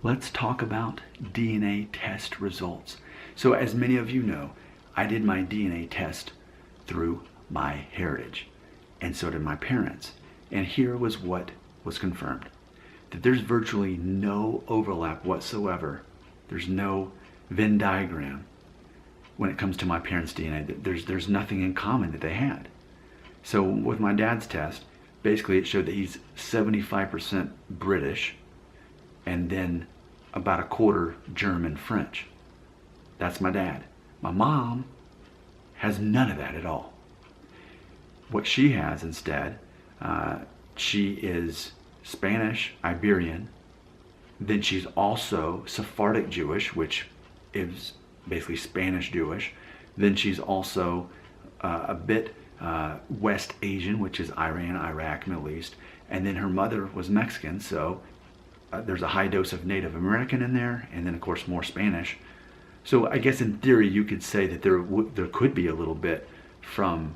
let's talk about DNA test results. So as many of you know, I did my DNA test through MyHeritage, and so did my parents. And here was what was confirmed: that there's virtually no overlap whatsoever. There's no Venn diagram when it comes to my parents' DNA. There's nothing in common that they had. So with my dad's test, basically it showed that he's 75% British and then about a quarter German French. That's my dad. My mom has none of that at all. What she has instead, she is Spanish, Iberian, then she's also Sephardic Jewish, which is basically Spanish Jewish. Then she's also a bit West Asian, which is Iran, Iraq, Middle East. And then her mother was Mexican, so there's a high dose of Native American in there, and then of course more Spanish. So I guess in theory you could say that there could be a little bit from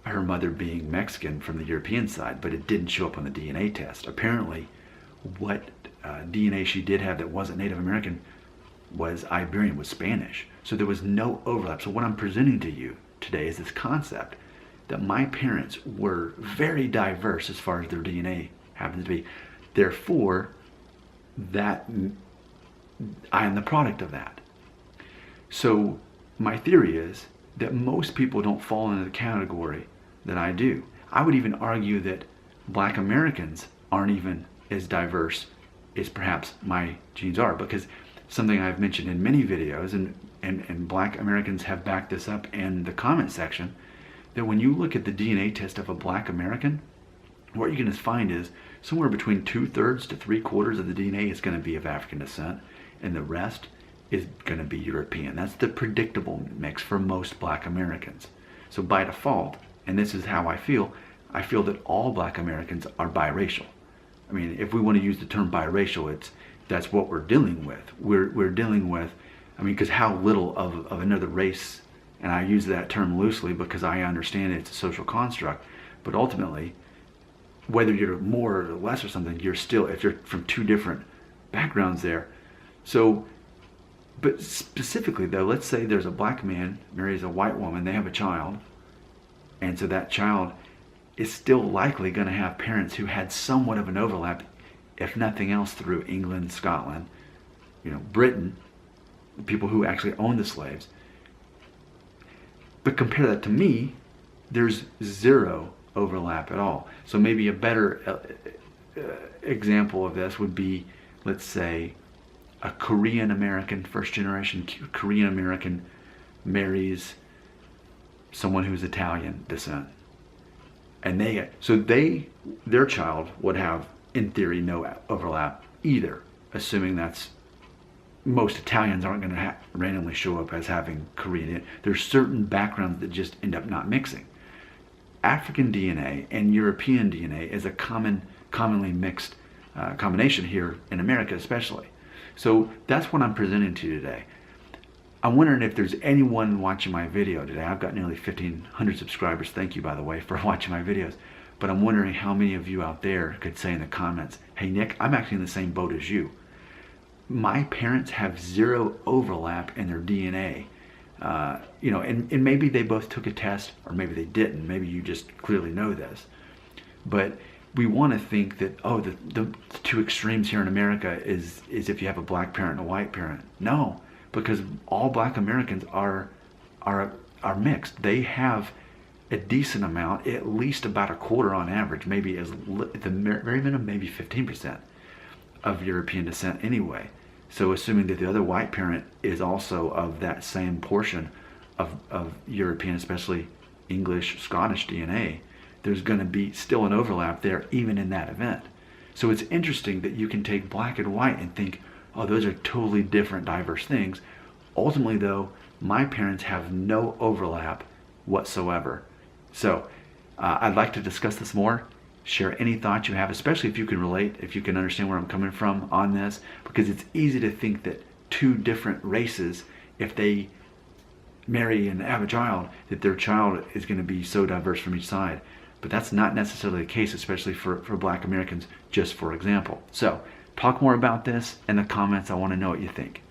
her mother being Mexican from the European side, but it didn't show up on the DNA test. Apparently what DNA she did have that wasn't Native American was Iberian, was Spanish. So there was no overlap. So what I'm presenting to you today is this concept that my parents were very diverse as far as their DNA happens to be. Therefore, that I am the product of that. So my theory is that most people don't fall into the category that I do. I would even argue that Black Americans aren't even as diverse as perhaps my genes are, because something I've mentioned in many videos, and Black Americans have backed this up in the comment section, that when you look at the DNA test of a Black American, what you're going to find is somewhere between 2/3 to 3/4 of the DNA is going to be of African descent, and the rest is going to be European. That's the predictable mix for most Black Americans. So by default, and this is how I feel that all Black Americans are biracial. I mean, if we want to use the term biracial, that's what we're dealing with. We're dealing with, I mean, because how little of another race, and I use that term loosely because I understand it's a social construct, but ultimately, whether you're more or less or something, you're still, if you're from two different backgrounds there. So, but specifically though, let's say there's a Black man marries a white woman, they have a child, and so that child is still likely going to have parents who had somewhat of an overlap, if nothing else through England, Scotland, Britain, people who actually owned the slaves. But compare that to me, there's zero overlap at all. So maybe a better example of this would be, let's say, a Korean American, first generation Korean American marries someone who's Italian descent. And their child would have, in theory, no overlap either, assuming that's, most Italians aren't going to randomly show up as having Korean. There's certain backgrounds that just end up not mixing. African DNA and European DNA is a commonly mixed combination here in America especially. So that's what I'm presenting to you today. I'm wondering if there's anyone watching my video today. I've got nearly 1,500 subscribers. Thank you, by the way, for watching my videos. But I'm wondering how many of you out there could say in the comments, hey Nick, I'm actually in the same boat as you. My parents have zero overlap in their DNA. And maybe they both took a test, or maybe they didn't. Maybe you just clearly know this. But we want to think that, oh, the two extremes here in America is if you have a Black parent and a white parent. No, because all Black Americans are mixed. They have a decent amount, at least about a quarter on average, maybe at the very minimum, maybe 15% of European descent anyway. So assuming that the other white parent is also of that same portion of European, especially English, Scottish DNA, there's going to be still an overlap there even in that event. So it's interesting that you can take black and white and think, oh, those are totally different, diverse things. Ultimately though, my parents have no overlap whatsoever. So I'd like to discuss this more. Share any thoughts you have, especially if you can relate, if you can understand where I'm coming from on this, because it's easy to think that two different races, if they marry and have a child, that their child is going to be so diverse from each side. But that's not necessarily the case, especially for Black Americans, just for example. So Talk more about this in the comments. I want to know what you think.